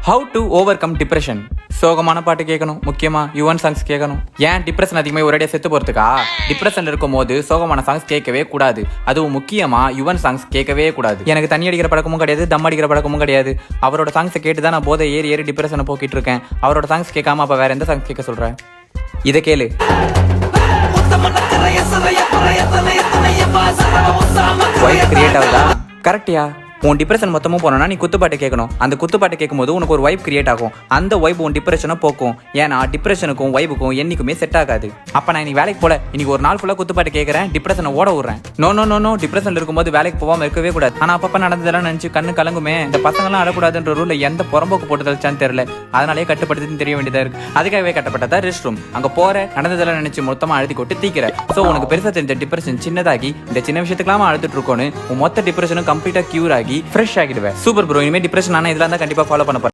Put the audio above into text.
How to over come depression. சோகமான பாட்டு கேட்கணும், முக்கியமா யுவன் சாங்ஸ் கேட்கணும். ஏன் டிப்ரெஷன் அதிகமாக ஒரேடியாக செத்து போறதுக்கா? டிப்ரெஷன் இருக்கும் போது சோகமான சாங்ஸ் கேட்கவே கூடாது. அதுவும் முக்கியமா யுவன் சாங்ஸ் கேட்கவே கூடாது. எனக்கு தண்ணி அடிக்கிற பழக்கமும் கிடையாது, தம் அடிக்கிற பழக்கமும் கிடையாது. அவரோட சாங்ஸை கேட்டு தான் நான் போதை ஏறி ஏறி டிப்ரெஷனை போக்கிட்டு இருக்கேன். அவரோட சாங்ஸ் கேட்காம அப்ப வேற எந்த சாங்ஸ் கேட்க சொல்றேன்? இதை கேளு. கிரியேட் ஆகுதா? கரெக்டியா? உன் டிப்ரெஷன் மொத்தமும் போனோம்னா நீ குத்துப்பாட்டு கேட்கணும். அந்த குத்துப்பாட்டு கேட்கும்போது உனக்கு ஒரு வைப் கிரியேட் ஆகும். அந்த வைப் உன் டிப்ரெஷனை போக்கும். ஏன்னா டிப்ரெஷனுக்கும் வைப்புக்கும் என்னைக்குமே செட் ஆகாது. அப்ப நான் இன்னைக்கு வேலைக்கு போல, இன்னைக்கு ஒரு நாள் ஃபுல்லா குத்துப்பாட்டு கேட்கறேன், டிப்ரெஷனை ஓட விடுறேன். நோ டிப்ரெஷன் இருக்கும்போது வேலைக்கு போகாம இருக்கவே கூடாது. ஆனா அப்பப்ப நடந்ததெல்லாம் நினைச்சு கண்ணு கலங்குமே. இந்த பசங்கள்லாம் அழக்கூடாதுன்ற ரூல்ல எந்த புறம்போக்கு போட்டு தச்சான்னு தெரியல. அதனாலேயே கட்டுப்படுத்தி தெரிய வேண்டியதா இருக்கு. அதுக்காகவே கட்டப்பட்டதா ரெஸ்ட் ரூம். அங்க போற நடந்ததெல்லாம் நினைச்சு மொத்தமா அழுத்தி கொட்டு தீக்கிற. சோ உனக்கு பெருசா தெரிஞ்ச டிப்ரெஷன் சின்னதாகி இந்த சின்ன விஷயத்துக்கெல்லாம் அழுத்துட்டு இருக்கோன்னு உன் மொத்த டிப்ரெஷனும் கம்ப்ளீட்டா கியூர் ஆகி ஃப்ரெஷ் ஆகிடுவேன். Super bro. இனிமே டிப்ரெஷன் ஆனா இதெல்லாம் தான் கண்டிப்பா ஃபாலோ பண்ண போறேன்.